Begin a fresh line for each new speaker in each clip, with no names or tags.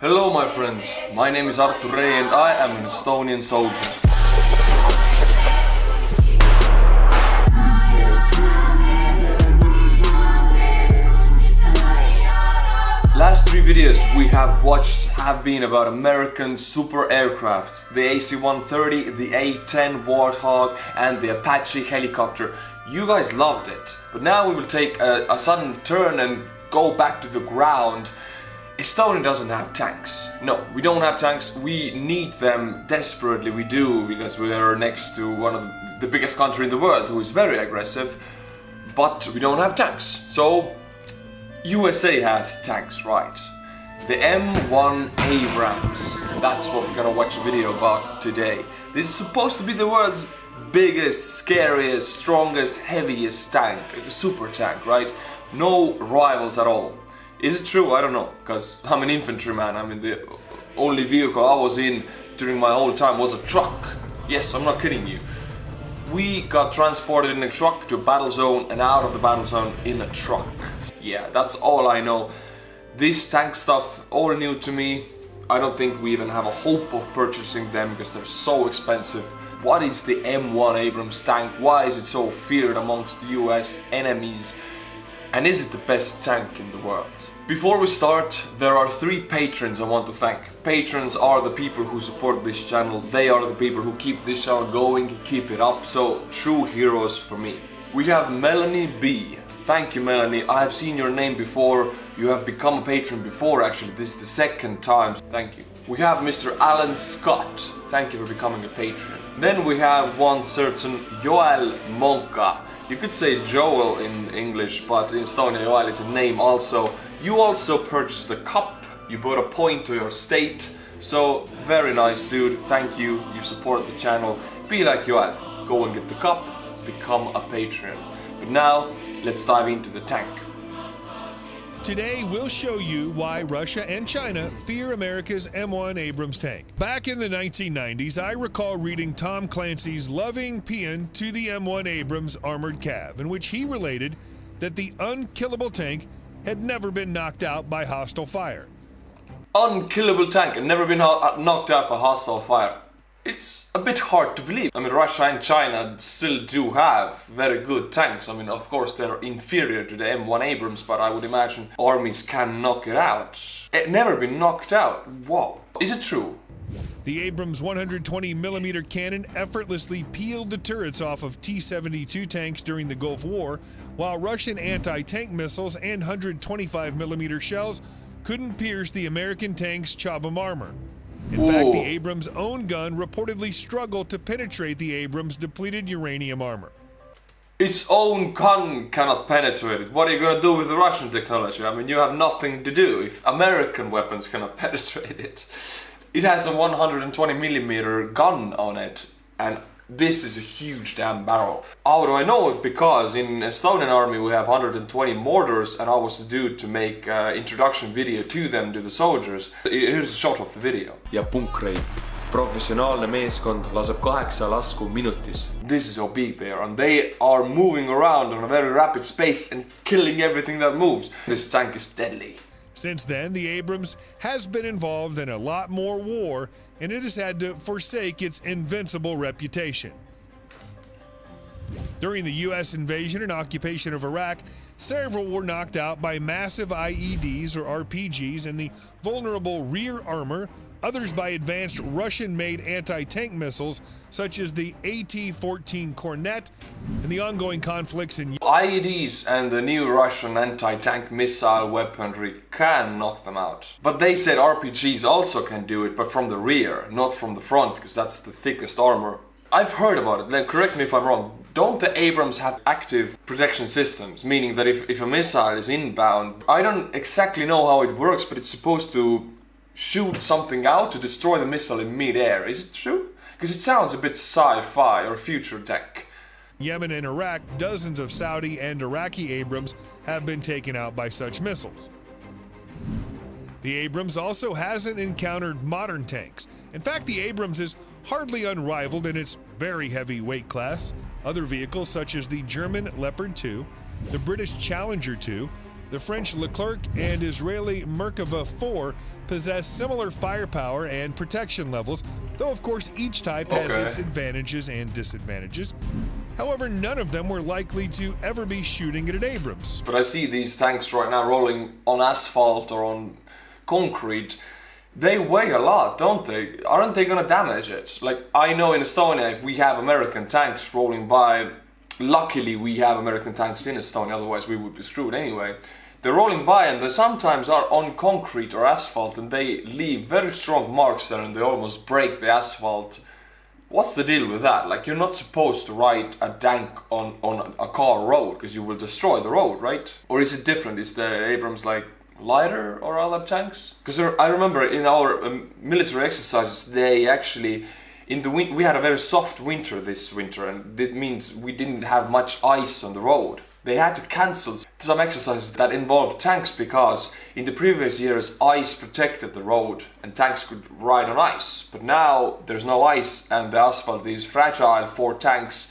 Hello my friends, my name is Artur and I am an Estonian soldier. Last three videos we have watched have been about American super aircrafts, the AC-130, the A-10 Warthog and the Apache helicopter. You guys loved it, but now we will take a sudden turn and go back to the ground. Estonia doesn't have tanks. No, we don't have tanks. We need them desperately. We do, because we are next to one of the biggest country in the world who is very aggressive. But we don't have tanks. So USA has tanks, right? The M1 Abrams. That's what we're gonna watch a video about today. This is supposed to be the world's biggest, scariest, strongest, heaviest tank. A super tank, right? No rivals at all. Is it true? I don't know, because I'm an infantryman. I mean, the only vehicle I was in during my whole time was a truck. Yes, I'm not kidding you. We got transported in a truck to a battle zone and out of the battle zone in a truck. Yeah, that's all I know. This tank stuff, all new to me. I don't think we even have a hope of purchasing them because they're so expensive. What is the M1 Abrams tank? Why is it so feared amongst the US enemies? And is it the best tank in the world? Before we start, there are three patrons I want to thank. Patrons are the people who support this channel. They are the people who keep this channel going, keep it up. So, true heroes for me. We have Melanie B. Thank you, Melanie. I have seen your name before. You have become a patron before, actually. This is the second time. Thank you. We have Mr. Alan Scott. Thank you for becoming a patron. Then we have one certain Joel Monka. You could say Joel in English, but in Estonia Joel is a name also. You also purchased a cup, you bought a point to your state, so very nice dude, thank you, you support the channel. Be like Joel, go and get the cup, become a Patreon. But now, let's dive into the tank.
Today, we'll show you why Russia and China fear America's M1 Abrams tank. Back in the 1990s, I recall reading Tom Clancy's loving paean to the M1 Abrams armored cab, in which he related that the unkillable tank had never been knocked out by hostile fire.
Unkillable tank and never been knocked out by hostile fire. It's a bit hard to believe. I mean, Russia and China still do have very good tanks. I mean, of course, they're inferior to the M1 Abrams, but I would imagine armies can knock it out. It never been knocked out. Whoa. Is it true?
The Abrams 120mm cannon effortlessly peeled the turrets off of T-72 tanks during the Gulf War, while Russian anti-tank missiles and 125mm shells couldn't pierce the American tank's Chobham armor. In fact, the Abrams' own gun reportedly struggled to penetrate the Abrams' depleted uranium armor.
Its own gun cannot penetrate it. What are you gonna do with the Russian technology? I mean, you have nothing to do if American weapons cannot penetrate it. It has a 120mm gun on it, and this is a huge damn barrel. How do I know it? Because in Estonian army we have 120 mortars and I was the dude to make introduction video to them, to the soldiers. Here's a shot of the video.
Ja punkreid. Professionaalne meeskond laseb 8 lasku minutis.
This is how big they are, and they are moving around on a very rapid pace and killing everything that moves. This tank is deadly.
Since then, the Abrams has been involved in a lot more war, and it has had to forsake its invincible reputation. During the U.S. invasion and occupation of Iraq, several were knocked out by massive IEDs or RPGs and the vulnerable rear armor, others by advanced Russian-made anti-tank missiles such as the AT-14 Cornet, and the ongoing conflicts in
IEDs and the new Russian anti-tank missile weaponry can knock them out. But they said RPGs also can do it, but from the rear, not from the front, because that's the thickest armor. I've heard about it, then correct me if I'm wrong. Don't the Abrams have active protection systems, meaning that if a missile is inbound, I don't exactly know how it works, but it's supposed to shoot something out to destroy the missile in mid-air. Is it true? Because it sounds a bit sci-fi or future tech.
Yemen and Iraq, dozens of Saudi and Iraqi Abrams have been taken out by such missiles. The Abrams also hasn't encountered modern tanks. In fact, the Abrams is hardly unrivaled in its very heavy weight class. Other vehicles such as the German Leopard 2, the British Challenger 2, The French Leclerc and Israeli Merkava 4 possess similar firepower and protection levels, though of course each type has its advantages and disadvantages. However, none of them were likely to ever be shooting at an Abrams.
But I see these tanks right now rolling on asphalt or on concrete. They weigh a lot, don't they? Aren't they gonna damage it? Like, I know in Estonia, if we have American tanks rolling by, luckily we have American tanks in Estonia, otherwise we would be screwed anyway. They're rolling by and they sometimes are on concrete or asphalt and they leave very strong marks there and they almost break the asphalt. What's the deal with that? Like, you're not supposed to ride a tank on a car road because you will destroy the road, right? Or is it different? Is the Abrams like lighter or other tanks? Because I remember in our military exercises, they actually, we had a very soft winter this winter, and it means we didn't have much ice on the road. They had to cancel some exercises that involved tanks because in the previous years ice protected the road and tanks could ride on ice. But now there's no ice and the asphalt is fragile for tanks.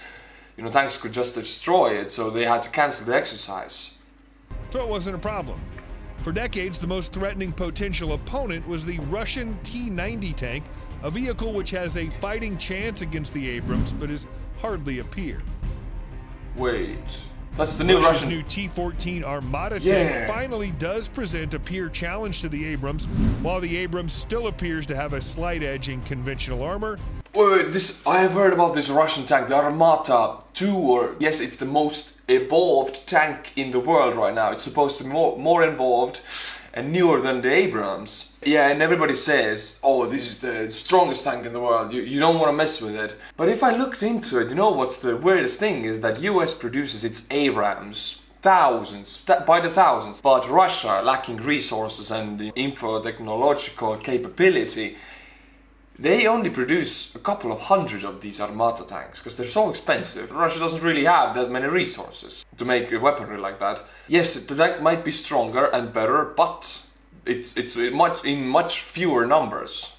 You know, tanks could just destroy it, so they had to cancel the exercise.
So it wasn't a problem. For decades, the most threatening potential opponent was the Russian T-90 tank, a vehicle which has a fighting chance against the Abrams but is hardly a peer.
Wait, that's the new
Russia's
Russian...
new T-14 Armata tank finally does present a peer challenge to the Abrams, while the Abrams still appears to have a slight edge in conventional armor.
Wait, I have heard about this Russian tank, the Armata 2, or yes, it's the most evolved tank in the world right now. It's supposed to be more involved and newer than the Abrams. Yeah, and everybody says, oh, this is the strongest tank in the world, you don't want to mess with it. But if I looked into it, you know what's the weirdest thing is that US produces its Abrams thousands, by the thousands, but Russia, lacking resources and the info-technological capability, they only produce a couple of hundred of these Armata tanks because they're so expensive. Russia doesn't really have that many resources to make a weaponry like that. Yes, the tank might be stronger and better, but it's in much fewer numbers.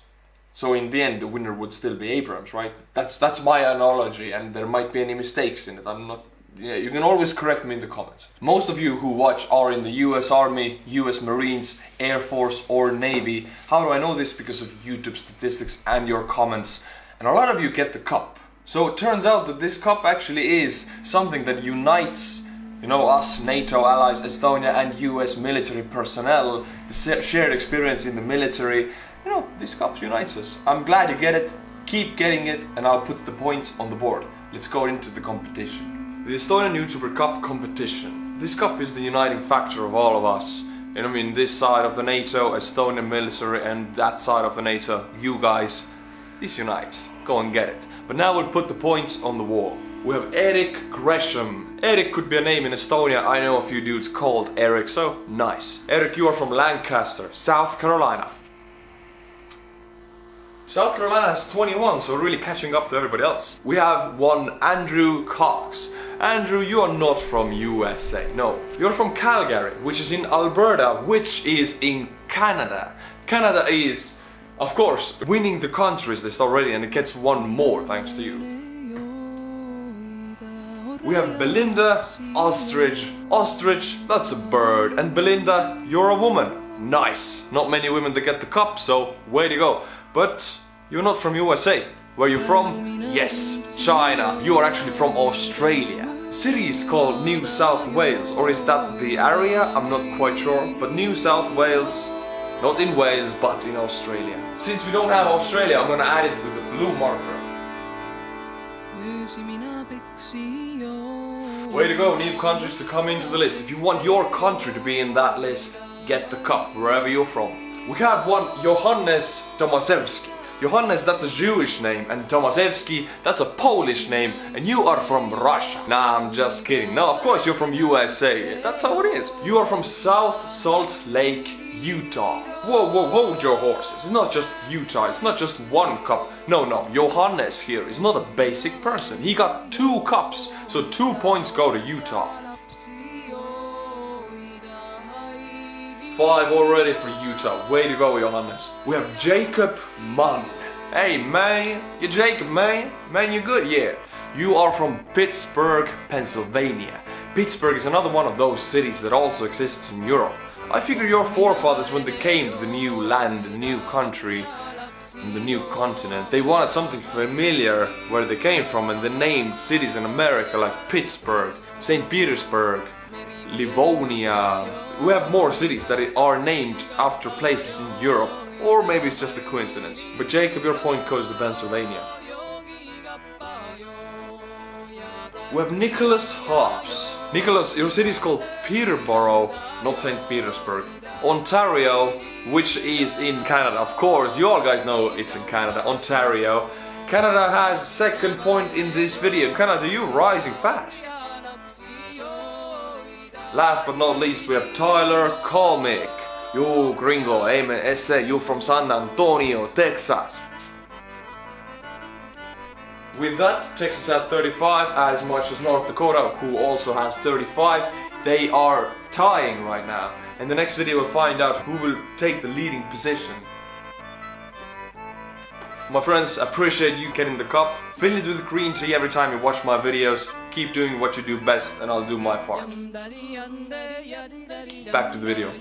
So in the end, the winner would still be Abrams, right? That's my analogy, and there might be any mistakes in it. I'm not. Yeah, you can always correct me in the comments. Most of you who watch are in the US Army, US Marines, Air Force or Navy. How do I know this? Because of YouTube statistics and your comments. And a lot of you get the cup. So it turns out that this cup actually is something that unites, you know, us, NATO allies, Estonia and US military personnel. The shared experience in the military. You know, this cup unites us. I'm glad you get it. Keep getting it and I'll put the points on the board. Let's go into the competition. The Estonian Youtuber Cup competition. This cup is the uniting factor of all of us. And I mean, this side of the NATO, Estonian military, and that side of the NATO, you guys, this unites. Go and get it. But now we'll put the points on the wall. We have Eric Gresham. Eric could be a name in Estonia. I know a few dudes called Eric, so nice. Eric, you are from Lancaster, South Carolina. South Carolina has 21, so we're really catching up to everybody else. We have one Andrew Cox. Andrew, you are not from USA, no. You're from Calgary, which is in Alberta, which is in Canada. Canada is, of course, winning the countries list already, and it gets one more thanks to you. We have Belinda Ostrich. Ostrich, that's a bird. And Belinda, you're a woman. Nice. Not many women that get the cup, so way to go. But you're not from USA. Where are you from? Yes, China. You are actually from Australia. The city is called New South Wales, or is that the area? I'm not quite sure. But New South Wales, not in Wales, but in Australia. Since we don't have Australia, I'm gonna add it with a blue marker. Way to go, new countries to come into the list. If you want your country to be in that list, get the cup wherever you're from. We have one Johannes Tomaszewski. Johannes, that's a Jewish name, and Tomaszewski, that's a Polish name, and you are from Russia. Nah, I'm just kidding. No, of course you're from USA. That's how it is. You are from South Salt Lake, Utah. Whoa, hold your horses. It's not just Utah, it's not just one cup. No, Johannes here is not a basic person. He got 2 cups, so 2 points go to Utah. 5 already for Utah. Way to go, Johannes. We have Jacob Munn. Hey, man. You Jacob, man? Man, you good? Yeah. You are from Pittsburgh, Pennsylvania. Pittsburgh is another one of those cities that also exists in Europe. I figure your forefathers, when they came to the new land, the new country, and the new continent, they wanted something familiar where they came from, and they named cities in America like Pittsburgh, St. Petersburg, Livonia. We have more cities that are named after places in Europe, or maybe it's just a coincidence. But Jacob, your point goes to Pennsylvania. We have Nicholas Hobbs. Nicholas, your city is called Peterborough, not St. Petersburg. Ontario, which is in Canada, of course, you all guys know it's in Canada, Ontario. Canada has second point in this video. Canada, you're rising fast. Last but not least, we have Tyler Kalmick. You gringo, amen, ese, you from San Antonio, Texas. With that, Texas has 35, as much as North Dakota, who also has 35. They are tying right now. In the next video we'll find out who will take the leading position. My friends, appreciate you getting the cup. Fill it with green tea every time you watch my videos. Keep doing what you do best and I'll do my part. Back to the video.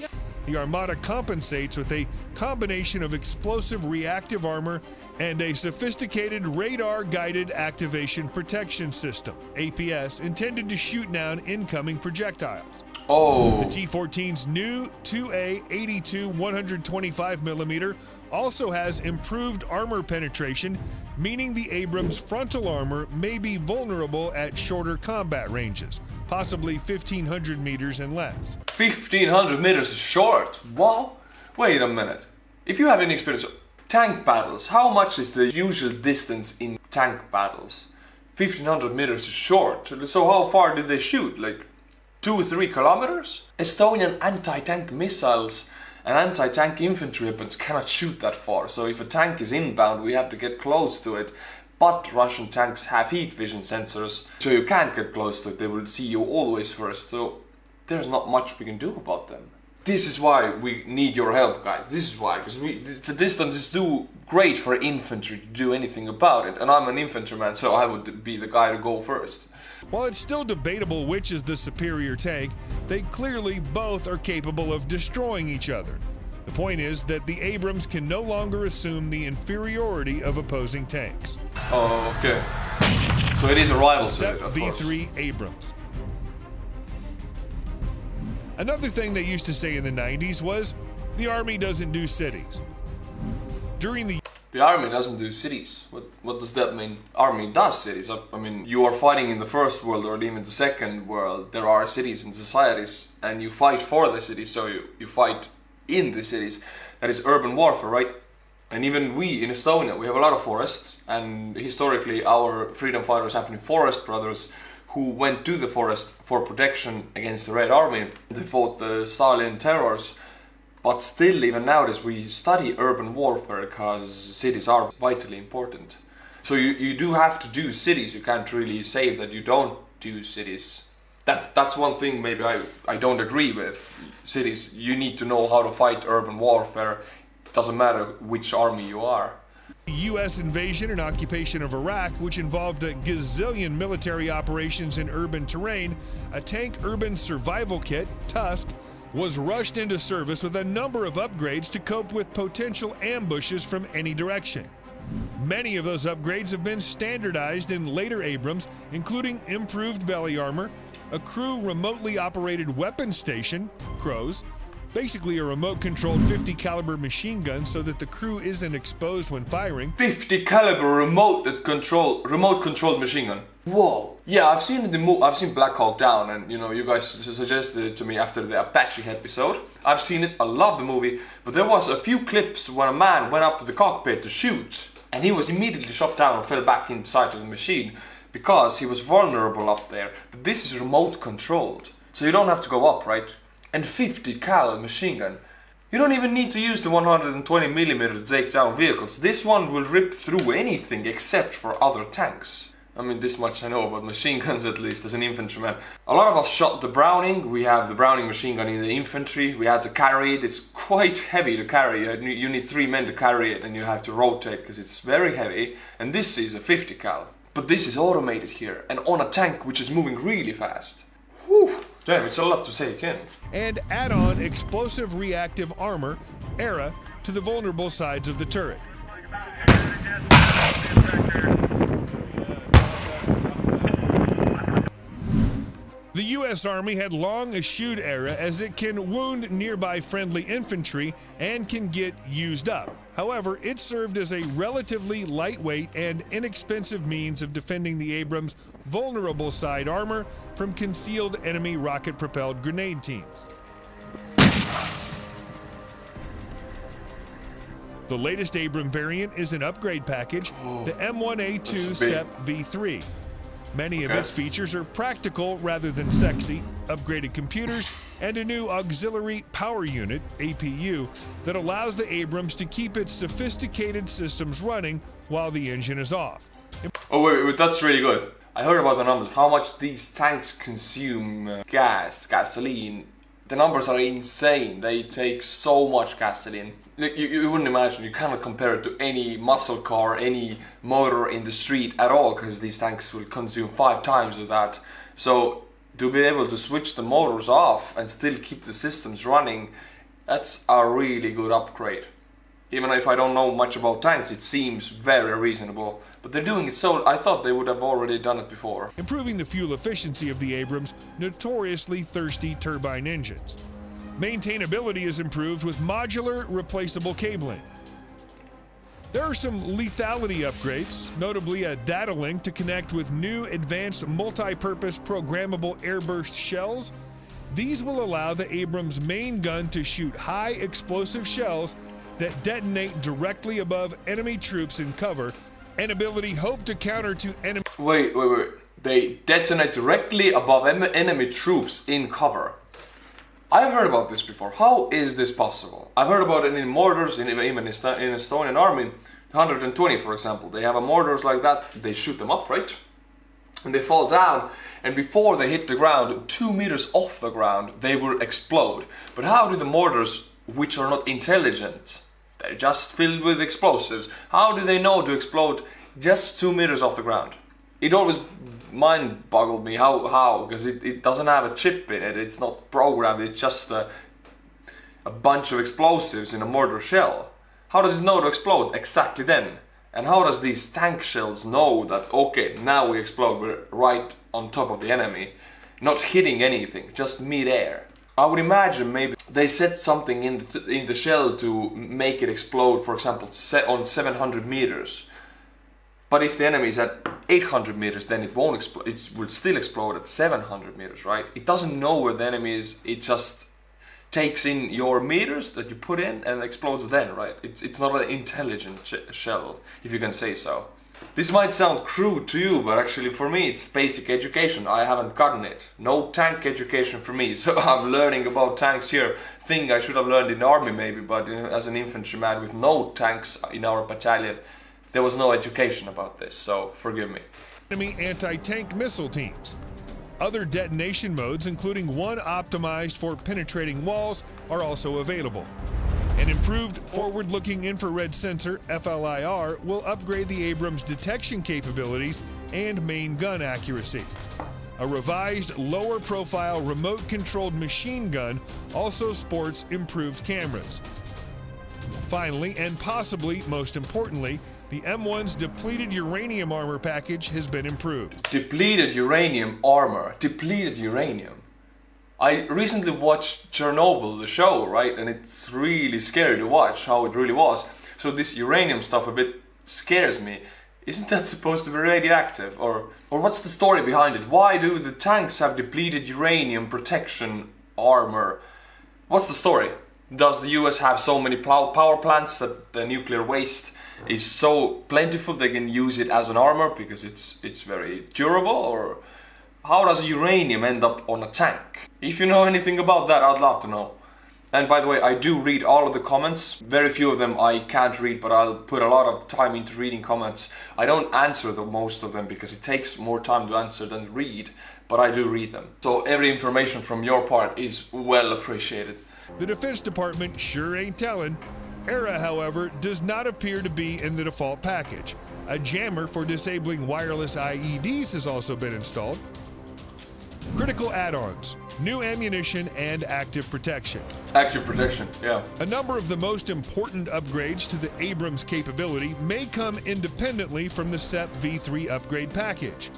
The Armada compensates with a combination of explosive reactive armor and a sophisticated radar-guided activation protection system, APS, intended to shoot down incoming projectiles.
Oh.
The T-14's new 2A82 125mm also has improved armor penetration, meaning the Abrams frontal armor may be vulnerable at shorter combat ranges, possibly 1,500 meters and less.
1,500 meters is short? Wow! Wait a minute. If you have any experience of tank battles, how much is the usual distance in tank battles? 1,500 meters is short. So how far did they shoot? Like 2-3 kilometers? Estonian anti-tank missiles and anti-tank infantry weapons cannot shoot that far, so if a tank is inbound we have to get close to it. But Russian tanks have heat vision sensors, so you can't get close to it, they will see you always first, so there's not much we can do about them. This is why we need your help, guys. This is why, because the distance is too great for infantry to do anything about it, and I'm an infantryman, so I would be the guy to go first.
While it's still debatable which is the superior tank, they clearly both are capable of destroying each other. The point is that the Abrams can no longer assume the inferiority of opposing tanks.
Oh, okay. So it is a rival
Set
to it, of
V3
course.
Abrams. Another thing they used to say in the 90s was, the Army doesn't do cities. During
The Army doesn't do cities. What does that mean? Army does cities. I mean, you are fighting in the First World or even the Second World. There are cities and societies, and you fight for the cities, so you fight in the cities. That is urban warfare, right? And even we in Estonia, we have a lot of forests, and historically our freedom fighters have been forest brothers who went to the forest for protection against the Red Army. They fought the Stalin terrors. But still, even nowadays, we study urban warfare because cities are vitally important. So you do have to do cities. You can't really say that you don't do cities. That's one thing maybe I don't agree with. Cities, you need to know how to fight urban warfare. It doesn't matter which army you are.
The U.S. invasion and occupation of Iraq, which involved a gazillion military operations in urban terrain, a tank urban survival kit, Tusk, was rushed into service with a number of upgrades to cope with potential ambushes from any direction. Many of those upgrades have been standardized in later Abrams, including improved belly armor, a crew remotely operated weapon station, CROWS, basically a remote-controlled 50 caliber machine gun so that the crew isn't exposed when firing.
50 caliber remote-controlled machine gun. Whoa! Yeah, I've seen I've seen Black Hawk Down, and you know, you guys suggested it to me after the Apache episode. I've seen it. I love the movie, but there was a few clips when a man went up to the cockpit to shoot, and he was immediately shot down and fell back inside of the machine because he was vulnerable up there. But this is remote-controlled, so you don't have to go up, right? And 50 cal machine gun. You don't even need to use the 120mm to take down vehicles. This one will rip through anything except for other tanks. I mean, this much I know about machine guns, at least as an infantryman. A lot of us shot the Browning. We have the Browning machine gun in the infantry. We had to carry it. It's quite heavy to carry. You need 3 men to carry it, and you have to rotate because it's very heavy. And this is a 50 cal. But this is automated here and on a tank which is moving really fast. Whew, damn, it's a lot to take in.
And add-on explosive reactive armor, ERA, to the vulnerable sides of the turret. The U.S. Army had long eschewed ERA as it can wound nearby friendly infantry and can get used up. However, it served as a relatively lightweight and inexpensive means of defending the Abrams' vulnerable side armor from concealed enemy rocket-propelled grenade teams. The latest Abrams variant is an upgrade package, the M1A2 SEP V3. Many of its features are practical rather than sexy, upgraded computers, and a new auxiliary power unit, APU, that allows the Abrams to keep its sophisticated systems running while the engine is off.
Oh wait, that's really good. I heard about the numbers, how much these tanks consume gasoline. The numbers are insane. They take so much gasoline. You wouldn't imagine, you cannot compare it to any muscle car, any motor in the street at all, because these tanks will consume 5 times of that. So to be able to switch the motors off and still keep the systems running, that's a really good upgrade. Even if I don't know much about tanks, it seems very reasonable. But they're doing it so, I thought they would have already done it before.
Improving the fuel efficiency of the Abrams' notoriously thirsty turbine engines. Maintainability is improved with modular replaceable cabling. There are some lethality upgrades, notably a data link to connect with new advanced multi-purpose programmable airburst shells. These will allow the Abrams' main gun to shoot high explosive shells that detonate directly above enemy troops in cover, an ability hoped to counter to enemy...
Wait. They detonate directly above enemy troops in cover. I've heard about this before. How is this possible? I've heard about it in mortars, even in Estonian army, 120 for example. They have a mortars like that, they shoot them up, right? And they fall down, and before they hit the ground, 2 meters off the ground, they will explode. But how do the mortars, which are not intelligent, they're just filled with explosives, how do they know to explode just 2 meters off the ground? It always mind boggled me how because it doesn't have a chip in it, it's not programmed, it's just a bunch of explosives in a mortar shell. How does it know to explode exactly then? And how does these tank shells know that, okay, now we explode, we're right on top of the enemy, not hitting anything, just mid-air? I would imagine maybe they set something in the shell to make it explode, for example, on 700 meters. But if the enemy is at 800 meters, then it won't explode. It will still explode at 700 meters, right? It doesn't know where the enemy is. It just takes in your meters that you put in and explodes then, right? It's not an intelligent shell, if you can say so. This might sound crude to you, but actually for me it's basic education. I haven't gotten it. No tank education for me. So I'm learning about tanks here. Thing I should have learned in the army maybe, but as an infantryman with no tanks in our battalion, there was no education about this, so forgive me.
Enemy anti-tank missile teams. Other detonation modes, including one optimized for penetrating walls, are also available. An improved forward-looking infrared sensor, FLIR, will upgrade the Abrams' detection capabilities and main gun accuracy. A revised lower-profile remote-controlled machine gun also sports improved cameras. Finally, and possibly most importantly, the M1's depleted uranium armor package has been improved.
Depleted uranium armor. Depleted uranium. I recently watched Chernobyl, the show, right? And it's really scary to watch how it really was. So this uranium stuff a bit scares me. Isn't that supposed to be radioactive? Or what's the story behind it? Why do the tanks have depleted uranium protection armor? What's the story? Does the US have so many power plants that the nuclear waste is so plentiful they can use it as an armor because it's very durable? Or how does uranium end up on a tank? If you know anything about that, I'd love to know. And by the way, I do read all of the comments. Very few of them I can't read, but I'll put a lot of time into reading comments. I don't answer most of them because it takes more time to answer than read, but I do read them. So every information from your part is well appreciated.
The Defense Department sure ain't telling. ERA, however, does not appear to be in the default package. A jammer for disabling wireless IEDs has also been installed. Critical add-ons, new ammunition, and active protection.
Active protection, yeah.
A number of the most important upgrades to the Abrams capability may come independently from the SEP V3 upgrade package.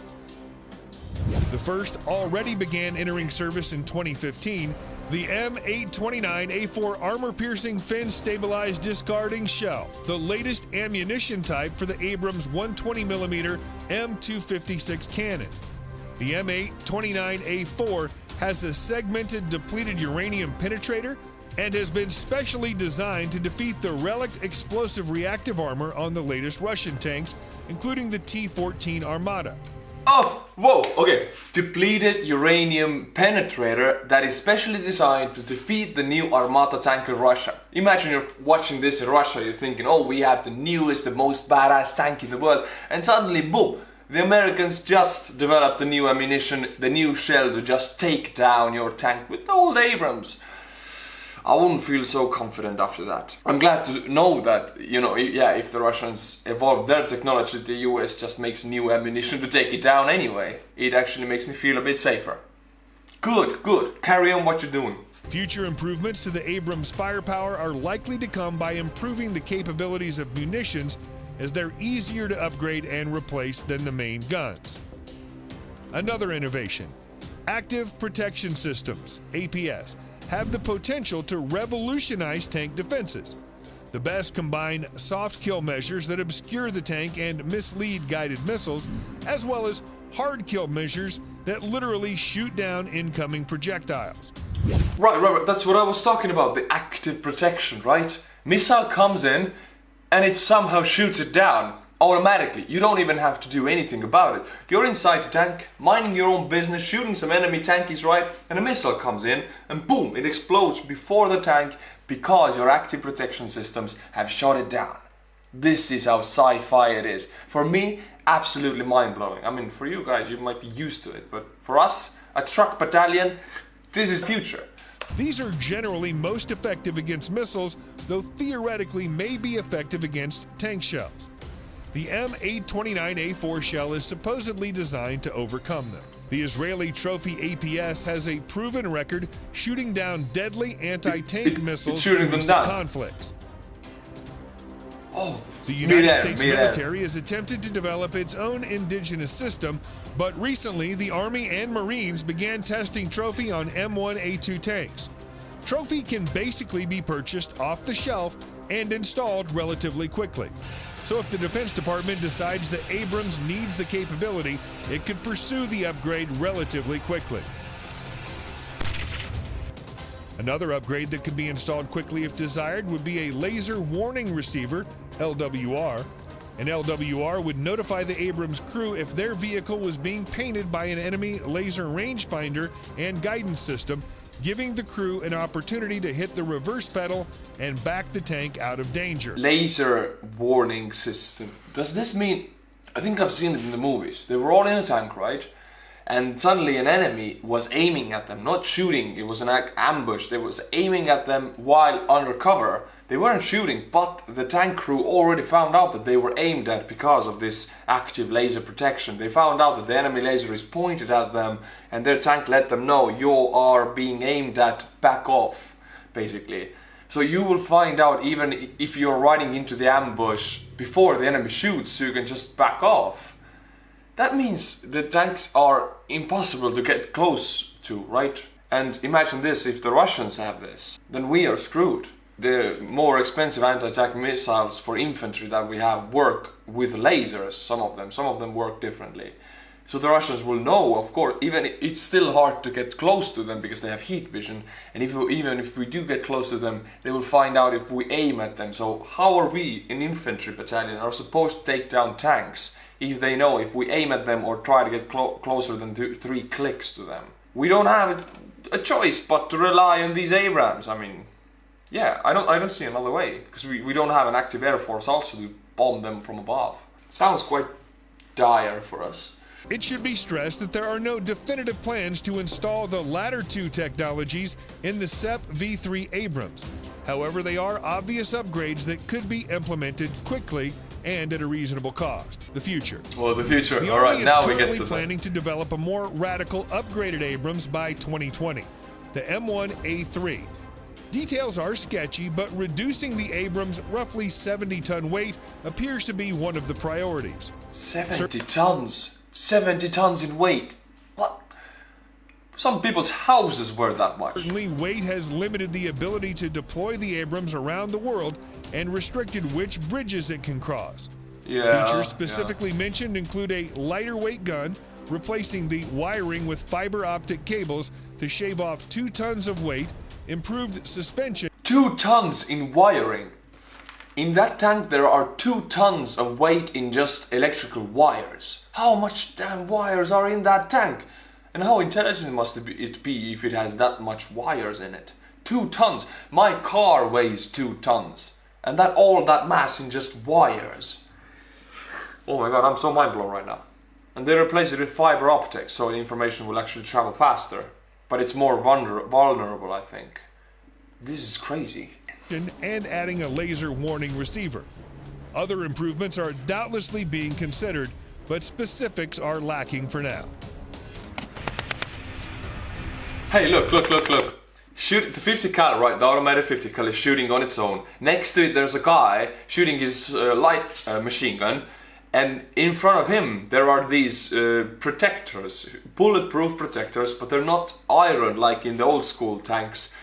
The first already began entering service in 2015, the M829A4 armor-piercing fin-stabilized discarding shell, the latest ammunition type for the Abrams 120mm M256 cannon. The M829A4 has a segmented depleted uranium penetrator and has been specially designed to defeat the relic explosive reactive armor on the latest Russian tanks, including the T-14 Armata.
Oh, whoa, okay. Depleted uranium penetrator that is specially designed to defeat the new Armata tank in Russia. Imagine you're watching this in Russia, you're thinking, oh, we have the newest, the most badass tank in the world, and suddenly, boom, the Americans just developed the new ammunition, the new shell to just take down your tank with the old Abrams. I wouldn't feel so confident after that. I'm glad to know that, if the Russians evolve their technology, the US just makes new ammunition to take it down anyway. It actually makes me feel a bit safer. Good, good. Carry on what you're doing.
Future improvements to the Abrams firepower are likely to come by improving the capabilities of munitions, as they're easier to upgrade and replace than the main guns. Another innovation, active protection systems, APS, have the potential to revolutionize tank defenses. The best combine soft kill measures that obscure the tank and mislead guided missiles, as well as hard kill measures that literally shoot down incoming projectiles.
Right, that's what I was talking about, the active protection, right? Missile comes in and it somehow shoots it down automatically. You don't even have to do anything about it. You're inside the tank, minding your own business, shooting some enemy tankies, right? And a missile comes in and boom, it explodes before the tank because your active protection systems have shot it down. This is how sci-fi it is. For me, absolutely mind-blowing. I mean, for you guys, you might be used to it, but for us, a truck battalion, this is future.
These are generally most effective against missiles, though theoretically may be effective against tank shells. The M829A4 shell is supposedly designed to overcome them. The Israeli Trophy APS has a proven record shooting down deadly anti-tank missiles in recent conflicts.
Oh,
the United States military has attempted to develop its own indigenous system, but recently the Army and Marines began testing Trophy on M1A2 tanks. Trophy can basically be purchased off the shelf and installed relatively quickly. So if the Defense Department decides that Abrams needs the capability, it could pursue the upgrade relatively quickly. Another upgrade that could be installed quickly if desired would be a laser warning receiver, LWR. An LWR would notify the Abrams crew if their vehicle was being painted by an enemy laser rangefinder and guidance system, giving the crew an opportunity to hit the reverse pedal and back the tank out of danger.
Laser warning system. Does this mean... I think I've seen it in the movies. They were all in a tank, right? And suddenly an enemy was aiming at them, not shooting. It was an ambush. They was aiming at them while undercover. They weren't shooting, but the tank crew already found out that they were aimed at because of this active laser protection. They found out that the enemy laser is pointed at them and their tank let them know you are being aimed at, back off, basically. So you will find out even if you're riding into the ambush before the enemy shoots, so you can just back off. That means the tanks are impossible to get close to, right? And imagine this, if the Russians have this, then we are screwed. The more expensive anti-tank missiles for infantry that we have work with lasers, some of them work differently. So the Russians will know, of course, even it's still hard to get close to them because they have heat vision, and even if we do get close to them, they will find out if we aim at them. So how are we, an infantry battalion, are supposed to take down tanks if they know if we aim at them or try to get closer than 3 clicks to them? We don't have a choice but to rely on these Abrams. I mean, yeah, I don't see another way, because we don't have an active air force also to bomb them from above. Sounds quite dire for us.
It should be stressed that there are no definitive plans to install the latter two technologies in the SEP V3 Abrams. However, they are obvious upgrades that could be implemented quickly and at a reasonable cost. The future.
Well, the future.
The
All
Army
right,
is
now we
currently
get to
planning to develop a more radical, upgraded Abrams by 2020, the M1 A3. Details are sketchy, but reducing the Abrams' roughly 70-ton weight appears to be one of the priorities.
70 tons. 70 tons in weight. What? Some people's houses were that much.
Certainly, weight has limited the ability to deploy the Abrams around the world and restricted which bridges it can cross. Features specifically mentioned include a lighter weight gun, replacing the wiring with fiber optic cables to shave off 2 tons of weight, improved suspension.
2 tons in wiring. In that tank there are 2 tons of weight in just electrical wires. How much damn wires are in that tank? And how intelligent must it be if it has that much wires in it? 2 tons. My car weighs 2 tons. And all that mass in just wires. Oh my god, I'm so mind blown right now. And they replace it with fiber optics, so the information will actually travel faster. But it's more vulnerable, I think. This is crazy.
And adding a laser warning receiver. Other improvements are doubtlessly being considered, but specifics are lacking for now.
Hey, look. Shoot the 50 cal, right? The automated 50 cal is shooting on its own. Next to it, there's a guy shooting his light machine gun, and in front of him there are these protectors, bulletproof protectors, but they're not iron like in the old school tanks,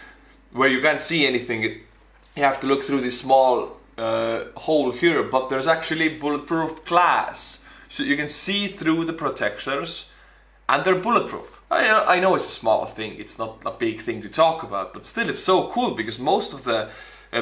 where you can't see anything. You have to look through this small hole here, but there's actually bulletproof glass, so you can see through the protectors. And they're bulletproof. I know it's a small thing, it's not a big thing to talk about, but still it's so cool because most of the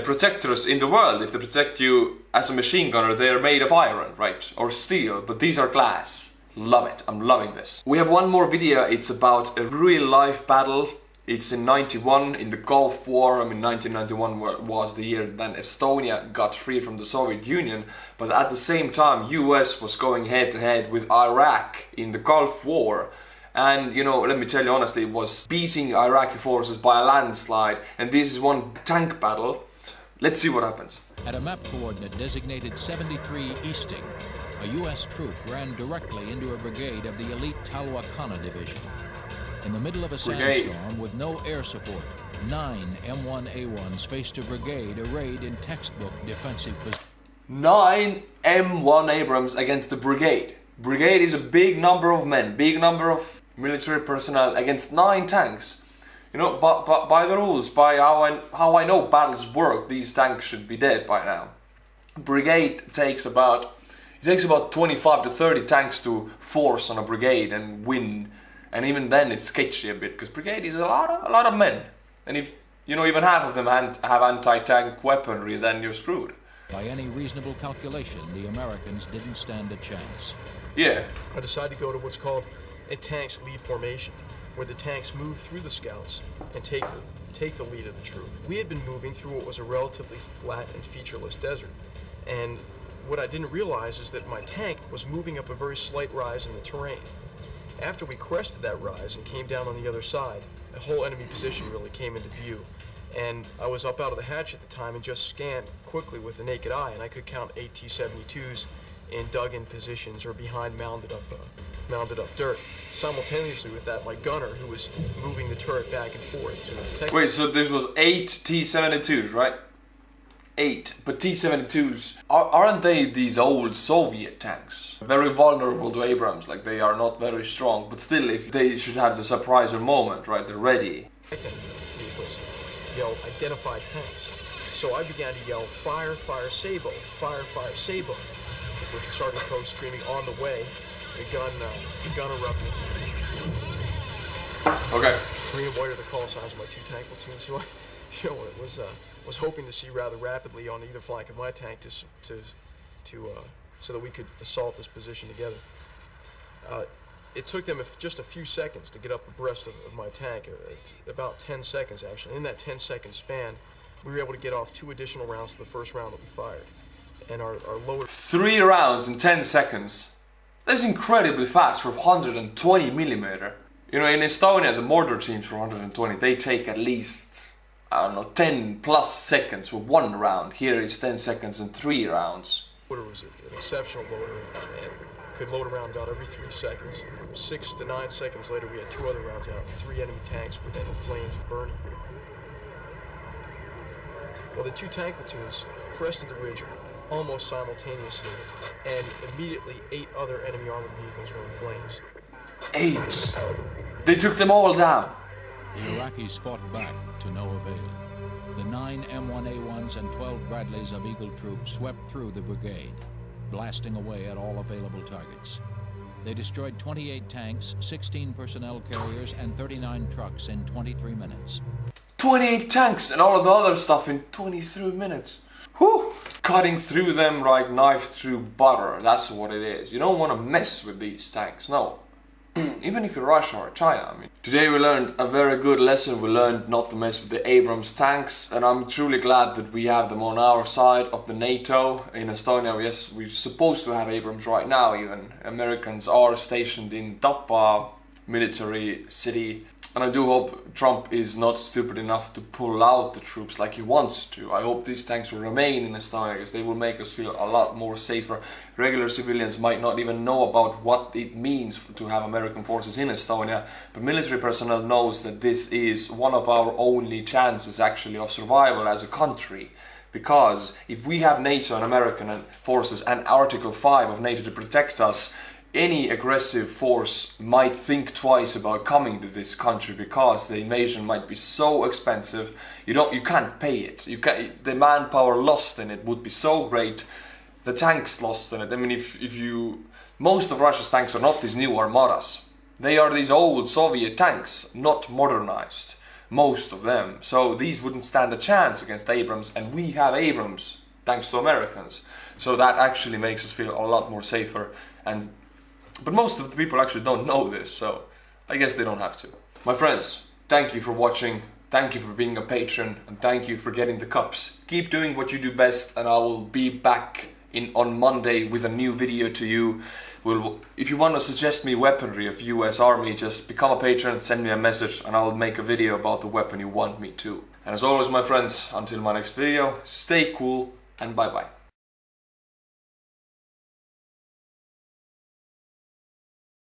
protectors in the world, if they protect you as a machine gunner, they're made of iron, right? Or steel, but these are glass. Love it, I'm loving this. We have one more video, it's about a real life battle. It's in 91, in the Gulf War. 1991 was the year then Estonia got free from the Soviet Union, but at the same time US was going head to head with Iraq in the Gulf War. And you know, let me tell you honestly, it was beating Iraqi forces by a landslide, and this is one tank battle. Let's see what happens.
At a map coordinate designated 73 Easting, a US troop ran directly into a brigade of the elite Talwakana division. In the middle of a sandstorm with no air support, 9 M1 A1s faced a brigade arrayed in textbook defensive positions. 9
M1 Abrams against the brigade. Brigade is a big number of men, big number of military personnel against 9 tanks. You know, but by the rules, by how I know battles work, these tanks should be dead by now. Brigade takes about 25 to 30 tanks to force on a brigade and win. And even then it's sketchy a bit, because brigade is a lot of men. And if, you know, even half of them have anti-tank weaponry, then you're screwed.
By any reasonable calculation, the Americans didn't stand a chance.
Yeah.
I decided to go to what's called a tank's lead formation, where the tanks move through the scouts and take the lead of the troop. We had been moving through what was a relatively flat and featureless desert. And what I didn't realize is that my tank was moving up a very slight rise in the terrain. After we crested that rise and came down on the other side, the whole enemy position really came into view. And I was up out of the hatch at the time and just scanned quickly with the naked eye, and I could count 8 T-72s in dug-in positions or behind mounded up dirt. Simultaneously with that, my gunner, who was moving the turret back and forth to detect.
Wait, so this was 8 T-72s, right? 8, but T-72s, aren't they these old Soviet tanks? Very vulnerable to Abrams, like they are not very strong, but still if they should have the surpriser moment, right, they're ready.
Vehicles yelled identified tanks. So I began to yell fire, fire, Sabo, fire, fire, Sabo, with Sergeant Crow screaming on the way. The gun erupted.
Okay.
Green and white are the call signs of my 2 tank platoons, who I was hoping to see rather rapidly on either flank of my tank so that we could assault this position together. It took them just a few seconds to get up abreast of my tank, about 10 seconds actually. In that 10-second span, we were able to get off 2 additional rounds to the first round that we fired. And our lower...
3 rounds in 10 seconds. That's incredibly fast for 120 millimeter. You know, in Estonia, the mortar teams for 120, they take at least, I don't know, 10 plus seconds for 1 round. Here it's 10 seconds and 3 rounds.
Artur was an exceptional loader and could load a round out every 3 seconds. 6 to 9 seconds later, we had 2 other rounds out, and 3 enemy tanks were then in flames and burning. Well, the 2 tank platoons crested the ridge almost simultaneously, and immediately 8 other enemy armored vehicles were in flames.
8? They took them all down.
The Iraqis fought back to no avail. The 9 M1 A1s and 12 Bradleys of Eagle troops swept through the brigade, blasting away at all available targets. They destroyed 28 tanks, 16 personnel carriers, and 39 trucks in 23 minutes.
28 tanks and all of the other stuff in 23 minutes. Whew! Cutting through them like knife through butter, that's what it is. You don't want to mess with these tanks, no. Even if you're Russia or China, I mean. Today we learned a very good lesson. We learned not to mess with the Abrams tanks, and I'm truly glad that we have them on our side of the NATO. In Estonia, yes, we're supposed to have Abrams right now even. Americans are stationed in Tapa military city, and I do hope Trump is not stupid enough to pull out the troops like he wants to. I hope these tanks will remain in Estonia because they will make us feel a lot more safer. Regular civilians might not even know about what it means to have American forces in Estonia, but military personnel knows that this is one of our only chances actually of survival as a country. Because if we have NATO and American forces and Article 5 of NATO to protect us, any aggressive force might think twice about coming to this country because the invasion might be so expensive. You can't pay it. The manpower lost in it would be so great. The tanks lost in it. I mean, most of Russia's tanks are not these new armadas. They are these old Soviet tanks, not modernized. Most of them. So these wouldn't stand a chance against Abrams, and we have Abrams thanks to Americans. So that actually makes us feel a lot more safer. But most of the people actually don't know this, so I guess they don't have to. My friends, thank you for watching, thank you for being a patron, and thank you for getting the cups. Keep doing what you do best, and I will be back on Monday with a new video to you. If you want to suggest me weaponry of US Army, just become a patron, send me a message, and I'll make a video about the weapon you want me to. And as always, my friends, until my next video, stay cool, and bye-bye.